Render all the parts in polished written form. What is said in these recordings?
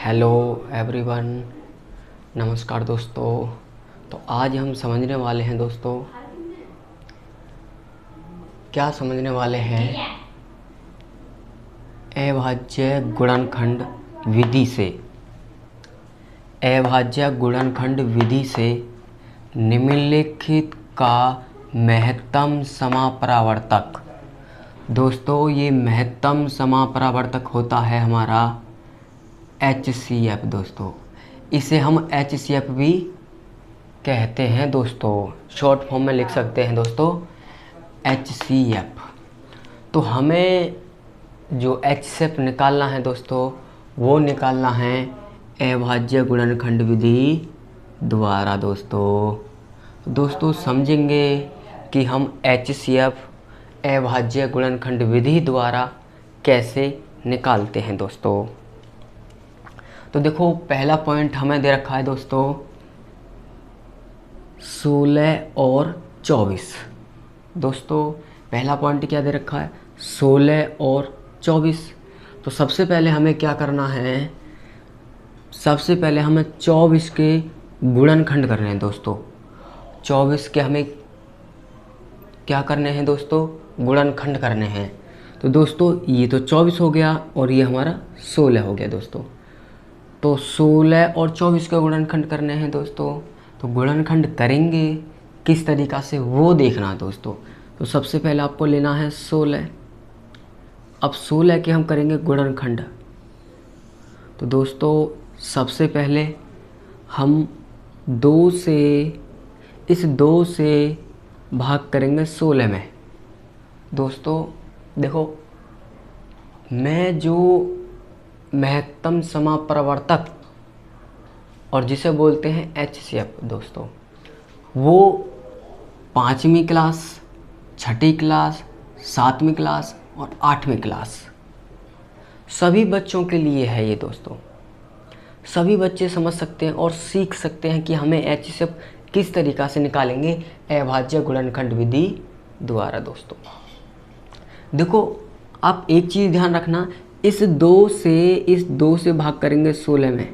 Hello everyone, नमस्कार दोस्तों। तो आज हम समझने वाले हैं दोस्तों, क्या समझने वाले हैं, अभाज्य गुणनखंड विधि से। अभाज्य गुणनखंड विधि से निम्नलिखित का महत्तम समापरावर्तक। दोस्तों ये महत्तम समापरावर्तक होता है हमारा HCF। दोस्तों इसे हम HCF भी कहते हैं दोस्तों, शॉर्ट फॉर्म में लिख सकते हैं दोस्तों HCF। तो हमें जो HCF निकालना है दोस्तों, वो निकालना है अभाज्य गुणनखंड विधि द्वारा। दोस्तों समझेंगे कि हम HCF अभाज्य गुणनखंड विधि द्वारा कैसे निकालते हैं दोस्तों। तो देखो पहला पॉइंट हमें दे रखा है दोस्तों 16 और 24। दोस्तों पहला पॉइंट क्या दे रखा है, 16 और 24। तो सबसे पहले हमें क्या करना है, सबसे पहले हमें 24 के गुणनखंड करने हैं दोस्तों। 24 के हमें क्या करने हैं दोस्तों, गुणनखंड करने हैं। तो दोस्तों ये तो 24 हो गया और ये हमारा 16 हो गया दोस्तों। तो 16 और 24 का गुणनखंड करने हैं दोस्तों। तो गुणनखंड करेंगे किस तरीक़ा से वो देखना है दोस्तों। तो सबसे पहले आपको लेना है 16। अब 16 के हम करेंगे गुणनखंड। तो दोस्तों सबसे पहले हम 2 से, इस 2 से भाग करेंगे 16 में। दोस्तों देखो, मैं जो महत्तम समापरावर्तक और जिसे बोलते हैं HCF दोस्तों, वो 5वीं क्लास, 6ठी क्लास, 7वीं क्लास और 8वीं क्लास सभी बच्चों के लिए है ये दोस्तों। सभी बच्चे समझ सकते हैं और सीख सकते हैं कि हमें HCF किस तरीक़ा से निकालेंगे अभाज्य गुणनखंड विधि द्वारा। दोस्तों देखो आप एक चीज़ ध्यान रखना, इस 2 से भाग करेंगे 16 में।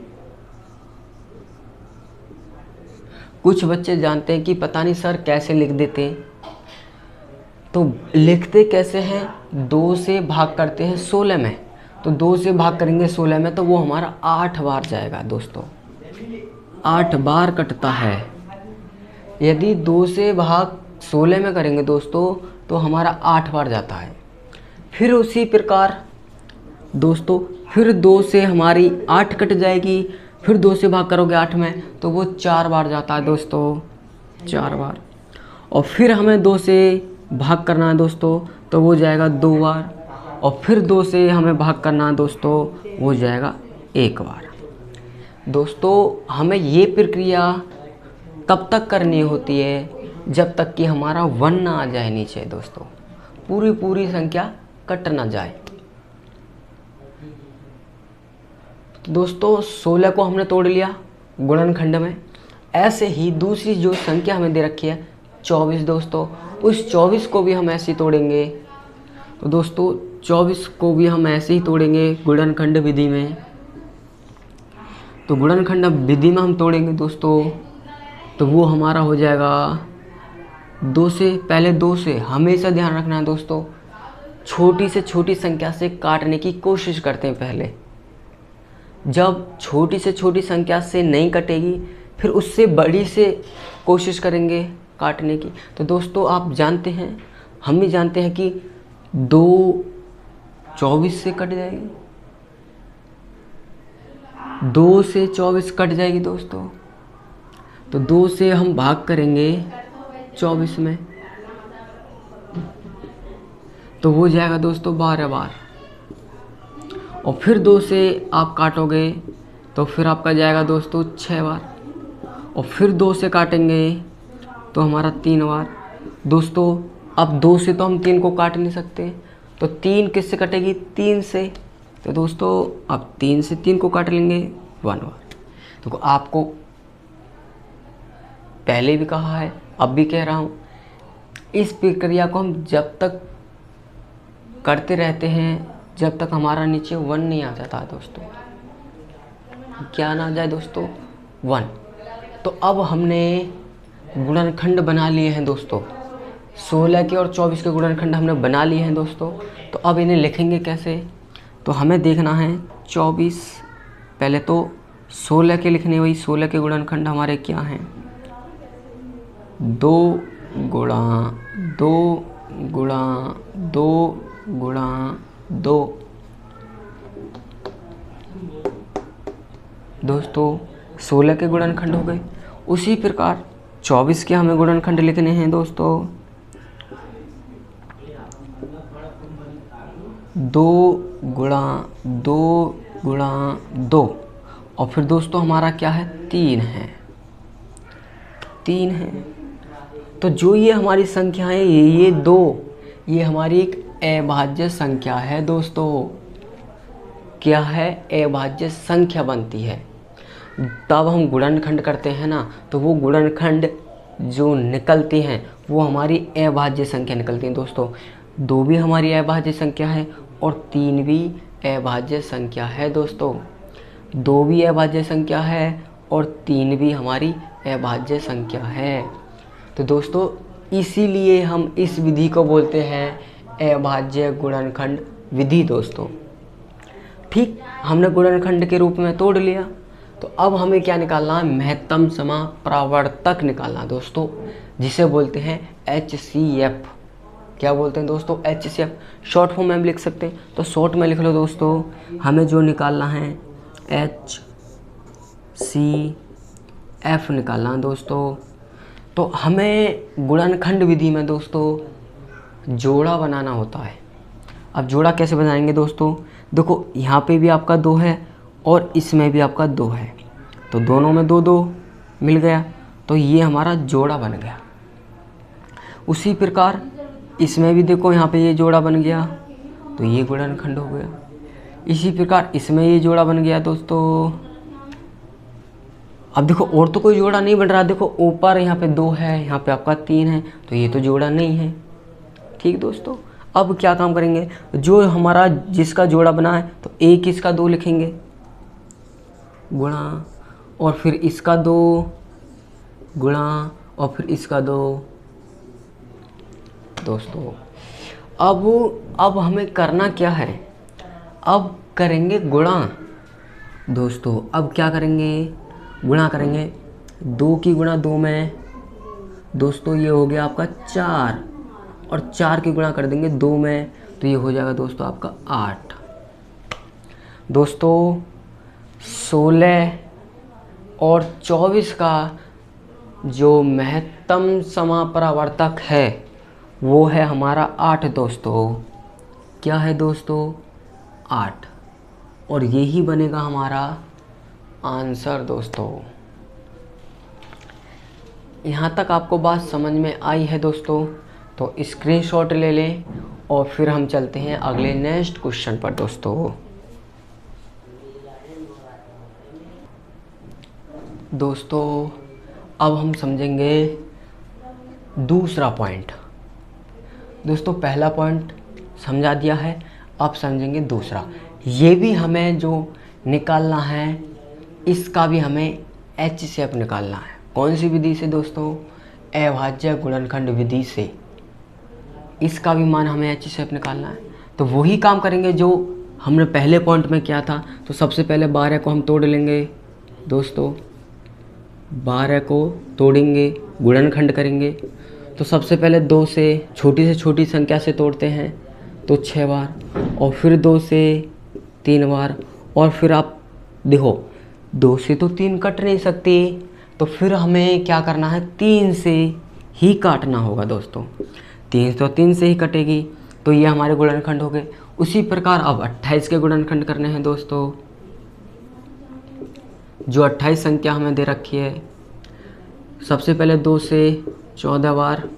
कुछ बच्चे जानते हैं कि पता नहीं सर कैसे लिख देते हैं, तो लिखते कैसे हैं, 2 से भाग करते हैं 16 में। तो 2 से भाग करेंगे 16 में तो वो हमारा 8 बार जाएगा दोस्तों, 8 बार कटता है। यदि 2 से भाग 16 में करेंगे दोस्तों तो हमारा 8 बार जाता है। फिर उसी प्रकार दोस्तों फिर 2 से हमारी 8 कट जाएगी, फिर 2 से भाग करोगे 8 में तो वो 4 बार जाता है दोस्तों, 4 बार। और फिर हमें 2 से भाग करना है दोस्तों तो वो जाएगा 2 बार। और फिर 2 से हमें भाग करना है दोस्तों, वो जाएगा 1 बार। दोस्तों हमें ये प्रक्रिया कब तक करनी होती है, जब तक कि हमारा 1 ना आ जाए नीचे दोस्तों, पूरी संख्या कट ना जाए। दोस्तों 16 को हमने तोड़ लिया गुणनखंड में। ऐसे ही दूसरी जो संख्या हमें दे रखी है 24 दोस्तों, उस 24 को भी हम ऐसे ही तोड़ेंगे। तो दोस्तों 24 को भी हम ऐसे ही तोड़ेंगे गुणनखंड विधि में। तो गुणनखंड विधि में हम तोड़ेंगे दोस्तों, तो वो हमारा हो जाएगा 2 से, पहले 2 से हमेशा ध्यान रखना है दोस्तों, छोटी से छोटी संख्या से काटने की कोशिश करते हैं पहले। जब छोटी से छोटी संख्या से नहीं कटेगी फिर उससे बड़ी से कोशिश करेंगे काटने की। तो दोस्तों आप जानते हैं, हम भी जानते हैं कि 2 24 से कट जाएगी, 2 से 24 कट जाएगी दोस्तों। तो 2 से हम भाग करेंगे 24 में तो वो जाएगा दोस्तों 12 बार। और फिर 2 से आप काटोगे तो फिर आपका जाएगा दोस्तों 6 बार। और फिर 2 से काटेंगे तो हमारा 3 बार। दोस्तों अब 2 से तो हम 3 को काट नहीं सकते, तो 3 किससे कटेगी, 3 से। तो दोस्तों अब 3 से 3 को काट लेंगे 1 बार। तो आपको पहले भी कहा है, अब भी कह रहा हूँ, इस प्रक्रिया को हम जब तक करते रहते हैं जब तक हमारा नीचे 1 नहीं आ जाता दोस्तों। क्या ना आ जाए दोस्तों, 1। तो अब हमने गुणनखंड बना लिए हैं दोस्तों, 16 के और 24 के गुणनखंड हमने बना लिए हैं दोस्तों। तो अब इन्हें लिखेंगे कैसे, तो हमें देखना है 24, पहले तो 16 के लिखने, वही 16 के गुणनखंड हमारे क्या हैं, 2 गुणा 2 गुणा 2 गुणा 2 दोस्तों 16 के गुणनखंड हो गए। उसी प्रकार 24 के हमें गुणनखंड लिखने हैं दोस्तों, 2 गुणा 2 गुणा 2, और फिर दोस्तों हमारा क्या है, 3 है। तो जो ये हमारी संख्याएं, ये 2, ये हमारी एक अभाज्य संख्या है दोस्तों। क्या है, अभाज्य संख्या बनती है। तब हम गुणनखंड करते हैं ना, तो वो गुणनखंड जो निकलती हैं वो हमारी अभाज्य संख्या निकलती हैं दोस्तों। 2 भी हमारी अभाज्य संख्या है और 3 भी अभाज्य संख्या है दोस्तों। 2 भी अभाज्य संख्या है और 3 भी हमारी अभाज्य संख्या है। तो दोस्तों इसीलिए हम इस विधि को बोलते हैं अभाज्य गुणनखंड विधि दोस्तों। ठीक, हमने गुणनखंड के रूप में तोड़ लिया। तो अब हमें क्या निकालना है, महत्तम समापरावर्तक निकालना दोस्तों, जिसे बोलते हैं HCF। क्या बोलते हैं दोस्तों, HCF। शॉर्ट फॉर्म में हम लिख सकते हैं, तो शॉर्ट में लिख लो दोस्तों। हमें जो निकालना है HCF निकालना है दोस्तों। तो हमें गुणनखंड विधि में दोस्तों जोड़ा बनाना होता है। अब जोड़ा कैसे बनाएंगे दोस्तों, देखो यहाँ पे भी आपका 2 है और इसमें भी आपका 2 है, तो दोनों में 2 2 मिल गया, तो ये हमारा जोड़ा बन गया। उसी प्रकार इसमें भी देखो, यहाँ पे ये जोड़ा बन गया, तो ये गुणनखंड हो गया। इसी प्रकार इसमें ये जोड़ा बन गया दोस्तों। अब देखो और तो कोई जोड़ा नहीं बन रहा, देखो ऊपर यहाँ पे 2 है, यहाँ पे आपका 3 है, तो ये तो जोड़ा नहीं है। ठीक दोस्तों, अब क्या काम करेंगे, जो हमारा जिसका जोड़ा बना है, तो एक इसका 2 लिखेंगे गुणा, और फिर इसका 2 गुणा, और फिर इसका 2 दोस्तों। अब हमें करना क्या है, अब करेंगे गुणा दोस्तों। अब क्या करेंगे, गुणा करेंगे। 2 की गुणा 2 में दोस्तों ये हो गया आपका 4, और 4 की गुणा कर देंगे 2 में, तो ये हो जाएगा दोस्तों आपका 8। दोस्तों 16 और 24 का जो महत्तम समापरावर्तक है वो है हमारा 8 दोस्तों। क्या है दोस्तों, 8, और यही बनेगा हमारा आंसर दोस्तों। यहाँ तक आपको बात समझ में आई है दोस्तों, तो स्क्रीनशॉट ले लें और फिर हम चलते हैं अगले नेक्स्ट क्वेश्चन पर दोस्तों। दोस्तों अब हम समझेंगे दूसरा पॉइंट। दोस्तों पहला पॉइंट समझा दिया है, अब समझेंगे दूसरा। ये भी हमें जो निकालना है, इसका भी हमें HCF निकालना है। कौन सी विधि से दोस्तों, अभाज्य गुणनखंड विधि से। इसका भी मान हमें HCF निकालना है। तो वही काम करेंगे जो हमने पहले पॉइंट में किया था। तो सबसे पहले 12 को हम तोड़ लेंगे दोस्तों, 12 को तोड़ेंगे, गुणनखंड करेंगे। तो सबसे पहले 2 से छोटी संख्या से तोड़ते हैं, तो 6 बार, और फिर 2 से 3 बार, और फिर आप देखो 2 से तो 3 कट नहीं सकती, तो फिर हमें क्या करना है, 3 से ही काटना होगा दोस्तों। 3 तो 3 से ही कटेगी, तो ये हमारे गुणनखंड हो गए। उसी प्रकार अब 28 के गुणनखंड करने हैं दोस्तों। जो 28 संख्या हमें दे रखी है, सबसे पहले 2 से 14 बार,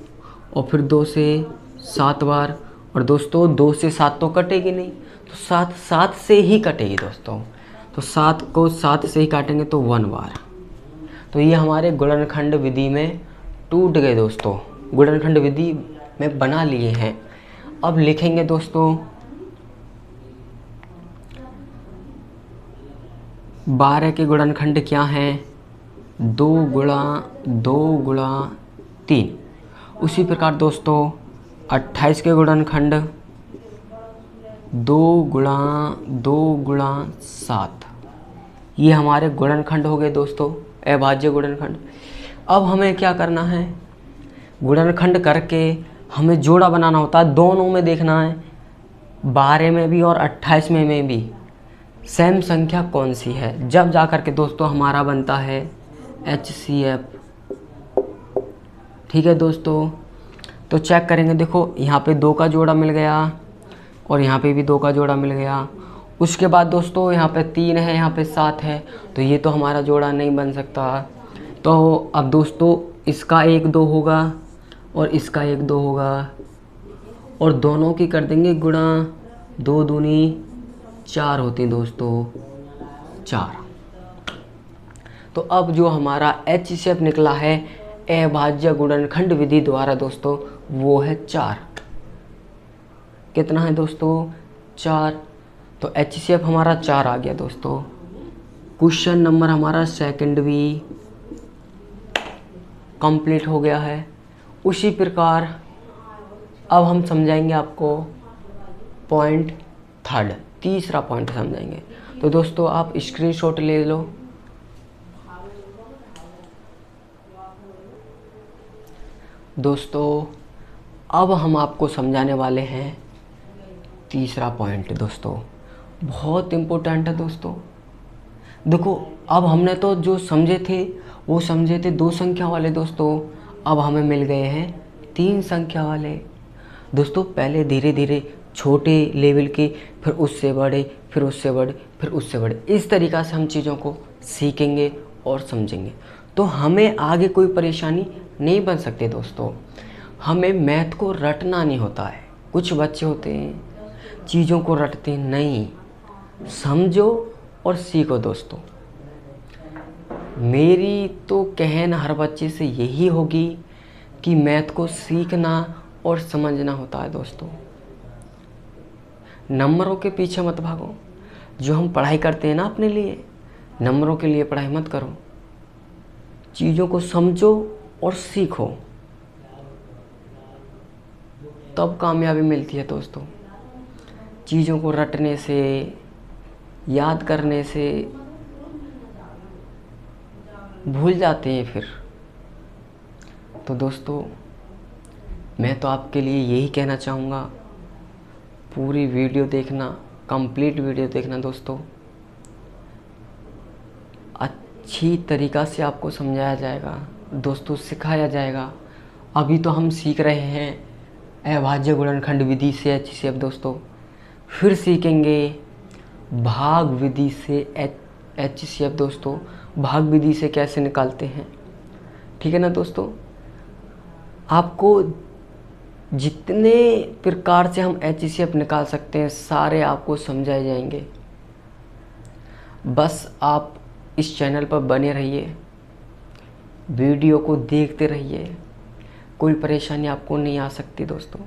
और फिर 2 से 7 बार, और दोस्तों 2 से 7 तो कटेगी नहीं, तो 7 से ही कटेगी दोस्तों। तो 7 को 7 से ही काटेंगे तो 1 बार। तो ये हमारे गुणनखंड विधि में टूट गए दोस्तों, गुणनखंड विधि में बना लिए हैं। अब लिखेंगे दोस्तों 12 के गुणनखंड क्या हैं? 2 गुणा 2 गुणा 3। उसी प्रकार दोस्तों 28 के गुणनखंड 2 गुणा 2 गुणा 7। ये हमारे गुणनखंड हो गए दोस्तों, अभाज्य गुणनखंड। अब हमें क्या करना है? गुणनखंड करके हमें जोड़ा बनाना होता है, दोनों में देखना है, 12 में भी और 28 में भी सेम संख्या कौन सी है। जब जा कर के दोस्तों हमारा बनता है HCF। ठीक है दोस्तों, तो चेक करेंगे। देखो यहाँ पे 2 का जोड़ा मिल गया और यहाँ पे भी 2 का जोड़ा मिल गया। उसके बाद दोस्तों यहाँ पे 3 है, यहाँ पे 7 है, तो ये तो हमारा जोड़ा नहीं बन सकता। तो अब दोस्तों इसका 1 2 होगा और इसका 1 2 होगा और दोनों की कर देंगे गुणा। 2 दूनी 4 होती हैं दोस्तों, 4। तो अब जो हमारा HCF निकला है अभाज्य गुणनखंड विधि द्वारा दोस्तों, वो है 4। कितना है दोस्तों? 4। तो HCF हमारा 4 आ गया दोस्तों। क्वेश्चन नंबर हमारा सेकंड भी कंप्लीट हो गया है। उसी प्रकार अब हम समझाएंगे आपको पॉइंट थर्ड, तीसरा पॉइंट समझाएंगे। तो दोस्तों आप स्क्रीनशॉट ले लो। दोस्तों अब हम आपको समझाने वाले हैं तीसरा पॉइंट। दोस्तों बहुत इम्पोर्टेंट है दोस्तों। देखो अब हमने तो जो समझे थे वो समझे थे 2 संख्या वाले दोस्तों, अब हमें मिल गए हैं 3 संख्या वाले। दोस्तों पहले धीरे धीरे छोटे लेवल के, फिर उससे बड़े, फिर उससे बड़े, फिर उससे बड़े, इस तरीक़ा से हम चीज़ों को सीखेंगे और समझेंगे, तो हमें आगे कोई परेशानी नहीं बन सकती दोस्तों। हमें मैथ को रटना नहीं होता है। कुछ बच्चे होते हैं चीज़ों को रटते नहीं, समझो और सीखो दोस्तों। मेरी तो कहना हर बच्चे से यही होगी कि मैथ को सीखना और समझना होता है दोस्तों। नंबरों के पीछे मत भागो। जो हम पढ़ाई करते हैं ना अपने लिए, नंबरों के लिए पढ़ाई मत करो। चीज़ों को समझो और सीखो, तब कामयाबी मिलती है दोस्तों। चीज़ों को रटने से, याद करने से भूल जाते हैं फिर। तो दोस्तों मैं तो आपके लिए यही कहना चाहूँगा, पूरी वीडियो देखना, कंप्लीट वीडियो देखना दोस्तों। अच्छी तरीक़ा से आपको समझाया जाएगा दोस्तों, सिखाया जाएगा। अभी तो हम सीख रहे हैं अभाज्य गुणनखंड विधि से HCF दोस्तों, फिर सीखेंगे भाग विधि से HCF दोस्तों। भाग विधि से कैसे निकालते हैं, ठीक है ना दोस्तों। आपको जितने प्रकार से हम HCF निकाल सकते हैं सारे आपको समझाए जाएंगे। बस आप इस चैनल पर बने रहिए, वीडियो को देखते रहिए, कोई परेशानी आपको नहीं आ सकती दोस्तों।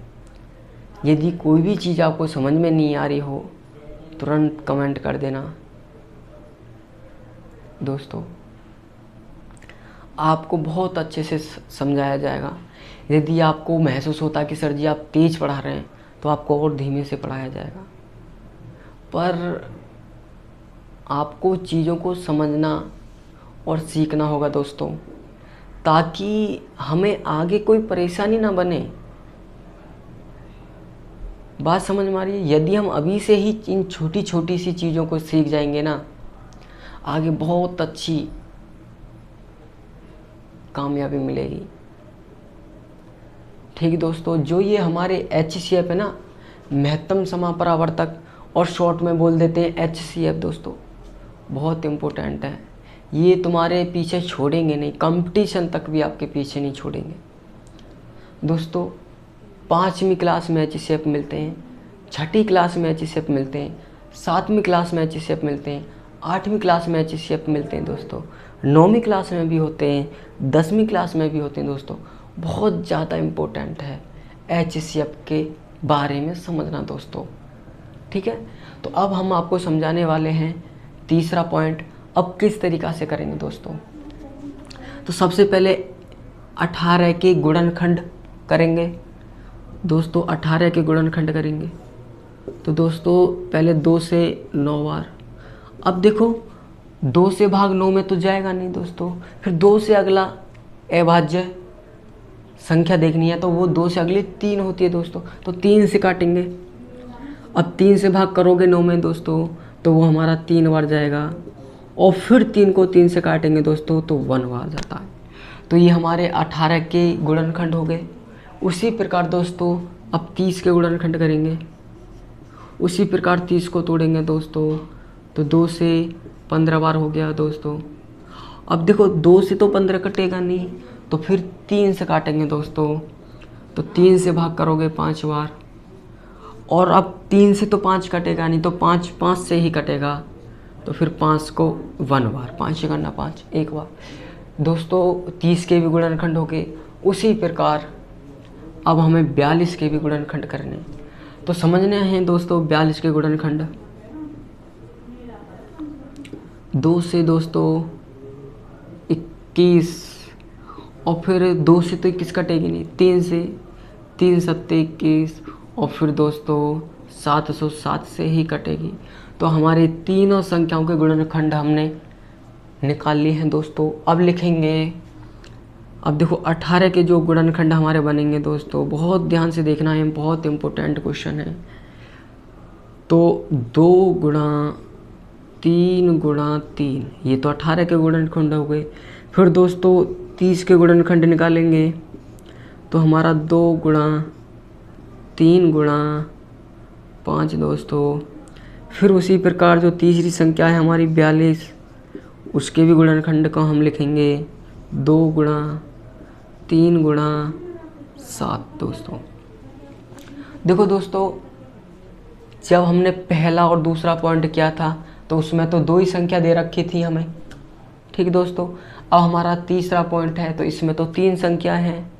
यदि कोई भी चीज़ आपको समझ में नहीं आ रही हो तुरंत कमेंट कर देना दोस्तों। आपको बहुत अच्छे से समझाया जाएगा। यदि आपको महसूस होता है कि सर जी आप तेज़ पढ़ा रहे हैं, तो आपको और धीमे से पढ़ाया जाएगा। पर आपको चीज़ों को समझना और सीखना होगा दोस्तों, ताकि हमें आगे कोई परेशानी ना बने। बात समझ में आ रही है? यदि हम अभी से ही इन छोटी छोटी सी चीज़ों को सीख जाएंगे ना, आगे बहुत अच्छी कामयाबी मिलेगी। ठीक दोस्तों, जो ये हमारे HCF है ना, महत्तम समापरावर्तक, और शॉर्ट में बोल देते हैं HCF दोस्तों, बहुत इम्पोर्टेंट है। ये तुम्हारे पीछे छोड़ेंगे नहीं, कंपटीशन तक भी आपके पीछे नहीं छोड़ेंगे दोस्तों। 5वीं क्लास में HCF मिलते हैं, 6ठी क्लास में HCF मिलते हैं, 7वीं क्लास में HCF मिलते हैं, 8वीं क्लास में HCF मिलते हैं दोस्तों, 9वीं क्लास में भी होते हैं, 10वीं क्लास में भी होते हैं दोस्तों। बहुत ज़्यादा इम्पोर्टेंट है HCF के बारे में समझना दोस्तों, ठीक है। तो अब हम आपको समझाने वाले हैं तीसरा पॉइंट, अब किस तरीक़ा से करेंगे दोस्तों, तो सबसे पहले 18 के गुणनखंड करेंगे दोस्तों। 18 के गुणनखंड करेंगे तो दोस्तों पहले 2 से 9 बार। अब देखो 2 से भाग 9 में तो जाएगा नहीं दोस्तों, फिर 2 से अगला अभाज्य संख्या देखनी है तो वो 2 से अगली 3 होती है दोस्तों, तो 3 से काटेंगे। अब 3 से भाग करोगे 9 में दोस्तों तो वो हमारा 3 बार जाएगा, और फिर 3 को 3 से काटेंगे दोस्तों तो 1 बार जाता है। तो ये हमारे 18 के गुणनखंड हो गए। उसी प्रकार दोस्तों अब 30 के गुणनखंड करेंगे। उसी प्रकार 30 को तोड़ेंगे दोस्तों तो 2 से 15 बार हो गया दोस्तों। अब देखो 2 से तो 15 कटेगा नहीं, तो फिर 3 से काटेंगे दोस्तों, तो 3 से भाग करोगे 5 बार, और अब 3 से तो 5 कटेगा नहीं, तो 5 से ही कटेगा, तो फिर 5 को 1 बार, 5 से करना 5 एक बार दोस्तों। 30 के भी गुणनखंड हो गए। उसी प्रकार अब हमें 42 के भी गुणनखंड करने, तो समझने हैं दोस्तों 42 के गुणनखंड। 2 से दोस्तों 21, और फिर 2 से तो 21 कटेगी नहीं, 3 से 3 सत्ते 21, और फिर दोस्तों 707 से ही कटेगी। तो हमारे तीनों संख्याओं के गुणनखंड हमने निकाल लिए हैं दोस्तों। अब लिखेंगे, अब देखो 18 के जो गुणनखंड हमारे बनेंगे दोस्तों, बहुत ध्यान से देखना है, बहुत इम्पोर्टेंट क्वेश्चन है। तो 2 गुणा 3 गुणा 3, ये तो 18 के गुणनखंड हो गए। फिर दोस्तों 30 के गुणनखंड निकालेंगे तो हमारा 2 गुणा 3 गुणा 5 दोस्तों। फिर उसी प्रकार जो तीसरी संख्या है हमारी 42, उसके भी गुणनखंड को हम लिखेंगे 2 गुणा 3 गुणा 7 दोस्तों। देखो दोस्तों जब हमने पहला और दूसरा पॉइंट किया था तो उसमें तो 2 ही संख्या दे रखी थी हमें, ठीक दोस्तों। अब हमारा तीसरा पॉइंट है तो इसमें तो 3 संख्या हैं,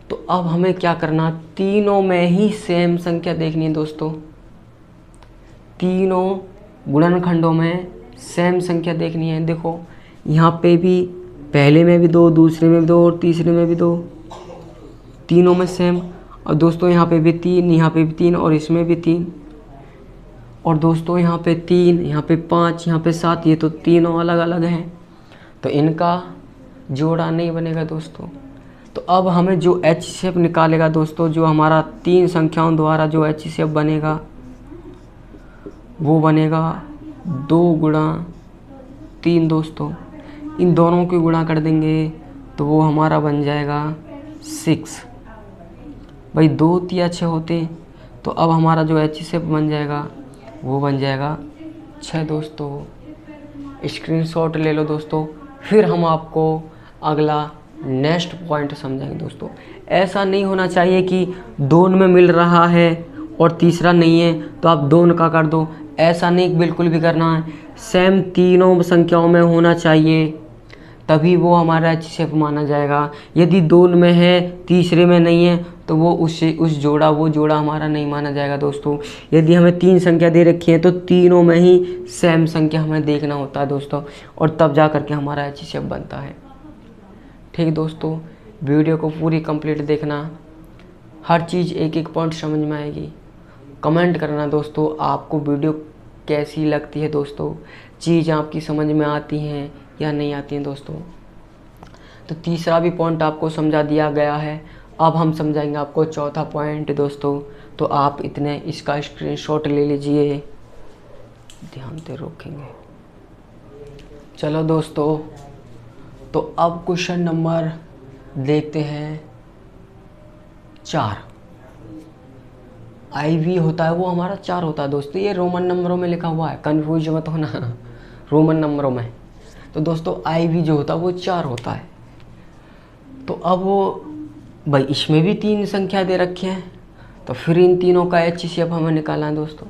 तो अब हमें क्या करना, तीनों में ही सेम संख्या देखनी है दोस्तों। तीनों गुणनखंडों में सेम संख्या देखनी है। देखो यहाँ पे भी पहले में भी 2, दूसरे में भी 2 और तीसरे में भी 2, तीनों में सेम। और दोस्तों यहाँ पे भी 3, यहाँ पे भी 3 और इसमें भी 3, और दोस्तों यहाँ पे 3, यहाँ पे 5, यहाँ पे 7, ये तो तीनों अलग अलग हैं, तो इनका जोड़ा नहीं बनेगा दोस्तों। तो अब हमें जो HCF निकालेगा दोस्तों, जो हमारा 3 संख्याओं द्वारा जो HCF बनेगा वो बनेगा 2 गुणा 3 दोस्तों। इन दोनों की गुणा कर देंगे तो वो हमारा बन जाएगा 6। भाई 2 3 6 होते, तो अब हमारा जो HCF बन जाएगा वो बन जाएगा 6 दोस्तों। स्क्रीनशॉट ले लो दोस्तों, फिर हम आपको अगला नेक्स्ट पॉइंट समझाएंगे दोस्तों। ऐसा नहीं होना चाहिए कि 2 में मिल रहा है और तीसरा नहीं है तो आप 2 का कर दो, ऐसा नहीं बिल्कुल भी करना है। सेम तीनों संख्याओं में होना चाहिए, तभी वो हमारा HCF माना जाएगा। यदि 2 में है तीसरे में नहीं है तो वो वो जोड़ा हमारा नहीं माना जाएगा दोस्तों। यदि हमें 3 संख्या दे रखी है तो तीनों में ही सेम संख्या हमें देखना होता है दोस्तों, और तब जा करके हमारा HCF बनता है। ठीक दोस्तों, वीडियो को पूरी कंप्लीट देखना, हर चीज़ एक एक पॉइंट समझ में आएगी। कमेंट करना दोस्तों आपको वीडियो कैसी लगती है दोस्तों, चीज़ आपकी समझ में आती हैं या नहीं आती हैं दोस्तों। तो तीसरा भी पॉइंट आपको समझा दिया गया है। अब हम समझाएंगे आपको चौथा पॉइंट दोस्तों, तो आप इतने इसका स्क्रीनशॉट ले लीजिए, ध्यान से रखेंगे। चलो दोस्तों, तो अब क्वेश्चन नंबर देखते हैं 4। IV होता है वो हमारा 4 होता है दोस्तों। ये रोमन नंबरों में लिखा हुआ है, कन्फ्यूज मत होना, रोमन नंबरों में। तो दोस्तों IV जो होता है वो 4 होता है। तो अब वो भाई इसमें भी 3 संख्या दे रखे हैं, तो फिर इन तीनों का HCF हमें निकालना है दोस्तों,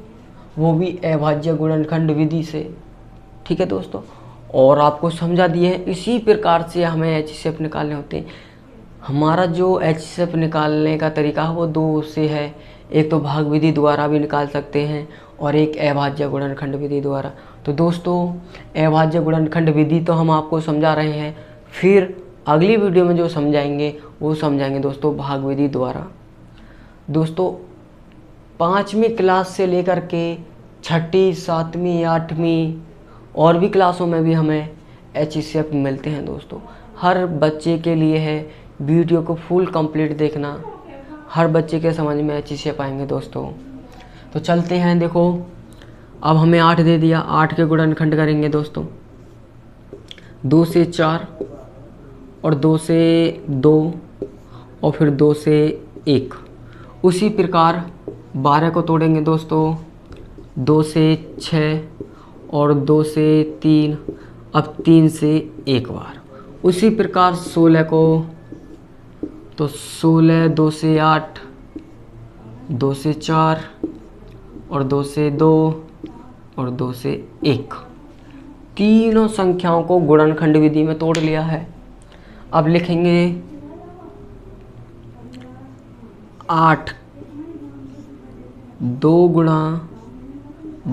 वो भी अभाज्य गुणनखंड विधि से। ठीक है दोस्तों, और आपको समझा दिए हैं इसी प्रकार से हमें HCF निकालने होते हैं। हमारा जो HCF निकालने का तरीका है वो 2 से है। एक तो भाग विधि द्वारा भी निकाल सकते हैं, और एक अभाज्य गुणनखंड विधि द्वारा। तो दोस्तों अभाज्य गुणनखंड विधि तो हम आपको समझा रहे हैं, फिर अगली वीडियो में जो समझाएंगे वो समझाएंगे दोस्तों भाग विधि द्वारा। दोस्तों 5वीं क्लास से लेकर के 6ठी 7वीं 8वीं और भी क्लासों में भी हमें HCF मिलते हैं दोस्तों। हर बच्चे के लिए है, वीडियो को फुल कंप्लीट देखना, हर बच्चे के समझ में HCF आएंगे दोस्तों। तो चलते हैं, देखो अब हमें 8 दे दिया, 8 के गुणनखंड करेंगे दोस्तों। 2 से 4 और 2 से 2 और फिर 2 से 1। उसी प्रकार 12 को तोड़ेंगे दोस्तों, 2 से 6 और 2 से 3, अब 3 से 1 बार। उसी प्रकार 16 को, तो 16 2 से 8, 2 से 4 और 2 से 2 और 2 से 1। तीनों संख्याओं को गुणनखंड विधि में तोड़ लिया है। अब लिखेंगे 8 2 गुणा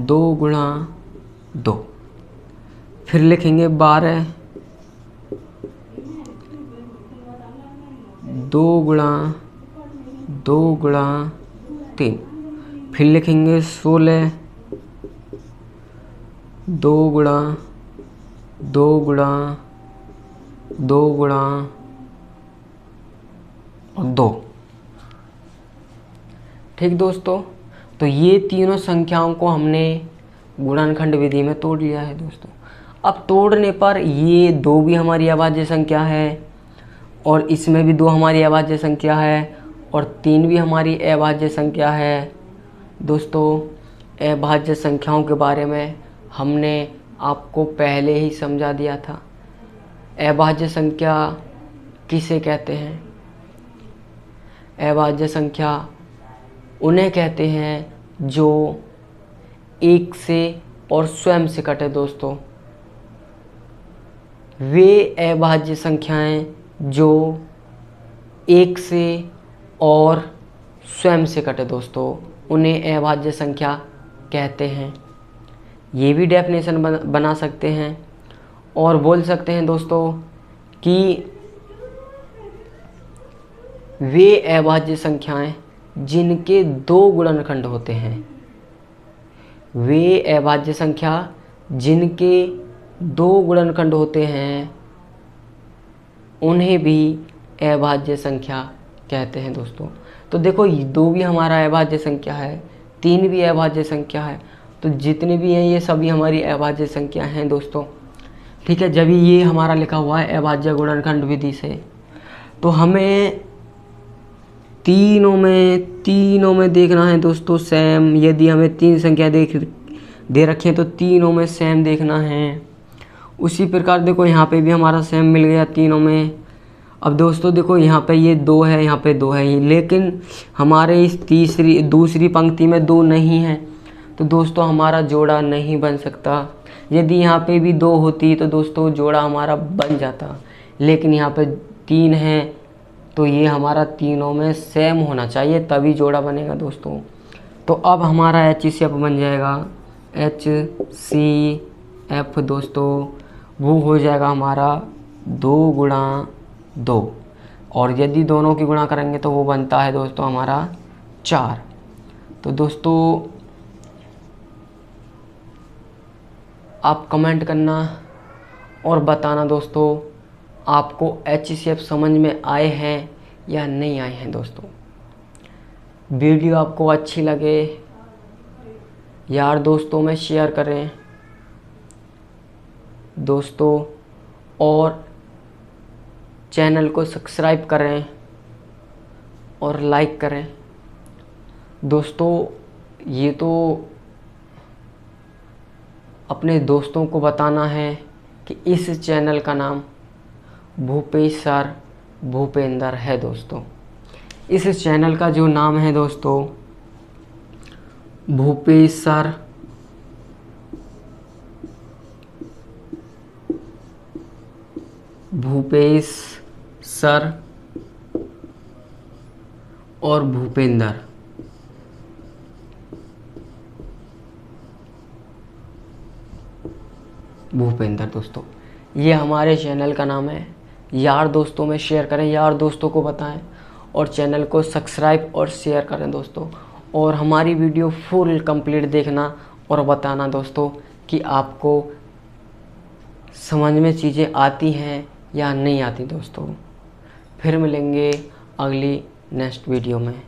2 गुणा 2। फिर लिखेंगे 12 2 गुणा 2 गुणा 3। फिर लिखेंगे 16 2 गुणा 2 गुणा 2 गुणा 2। ठीक दोस्तों, तो ये तीनों संख्याओं को हमने गुणनखंड विधि में तोड़ लिया है दोस्तों। अब तोड़ने पर ये 2 भी हमारी अभाज्य संख्या है और इसमें भी 2 हमारी अभाज्य संख्या है और 3 भी हमारी अभाज्य संख्या है। दोस्तों अभाज्य संख्याओं के बारे में हमने आपको पहले ही समझा दिया था। अभाज्य संख्या किसे कहते हैं? अभाज्य संख्या उन्हें कहते हैं जो 1 से और स्वयं से कटे दोस्तों। वे अभाज्य संख्याएं जो 1 से और स्वयं से कटे दोस्तों, उन्हें अभाज्य संख्या कहते हैं। ये भी डेफिनेशन बना सकते हैं और बोल सकते हैं दोस्तों कि वे अभाज्य संख्याएं जिनके 2 गुणनखंड होते हैं। वे अभाज्य संख्या जिनके 2 गुणनखंड होते हैं उन्हें भी अभाज्य संख्या कहते हैं दोस्तों। तो देखो 2 भी हमारा अभाज्य संख्या है, 3 भी अभाज्य संख्या है, तो जितने भी हैं ये सभी हमारी अभाज्य संख्या हैं दोस्तों। ठीक है, जब ये हमारा लिखा हुआ है अभाज्य गुणनखंड विधि से, तो हमें तीनों में देखना है दोस्तों सेम। यदि हमें 3 संख्या दे रखी है तो तीनों में सेम देखना है। उसी प्रकार देखो यहाँ पे भी हमारा सेम मिल गया तीनों में। अब दोस्तों देखो यहाँ पे ये 2 है, यहाँ पे 2 है, लेकिन हमारे इस दूसरी पंक्ति में 2 नहीं है, तो दोस्तों हमारा जोड़ा नहीं बन सकता। यदि यहाँ पे भी 2 होती तो दोस्तों जोड़ा हमारा बन जाता, लेकिन यहाँ पे 3 है, तो ये हमारा तीनों में सेम होना चाहिए तभी जोड़ा बनेगा दोस्तों। तो अब हमारा HCF बन जाएगा HCF दोस्तों, वो हो जाएगा हमारा 2 गुणा 2, और यदि दोनों की गुणा करेंगे तो वो बनता है दोस्तों हमारा 4। तो दोस्तों आप कमेंट करना और बताना दोस्तों आपको HCF समझ में आए हैं या नहीं आए हैं दोस्तों। वीडियो आपको अच्छी लगे यार दोस्तों में शेयर करें दोस्तों, और चैनल को सब्सक्राइब करें और लाइक करें दोस्तों। ये तो अपने दोस्तों को बताना है कि इस चैनल का नाम भूपेश सर भूपेंद्र है दोस्तों। इस चैनल का जो नाम है दोस्तों भूपेश सर और भूपेंद्र, भूपेंद्र दोस्तों। ये हमारे चैनल का नाम है। यार दोस्तों में शेयर करें, यार दोस्तों को बताएं और चैनल को सब्सक्राइब और शेयर करें दोस्तों। और हमारी वीडियो फुल कंप्लीट देखना और बताना दोस्तों कि आपको समझ में चीज़ें आती हैं या नहीं आती दोस्तों। फिर मिलेंगे अगली नेक्स्ट वीडियो में।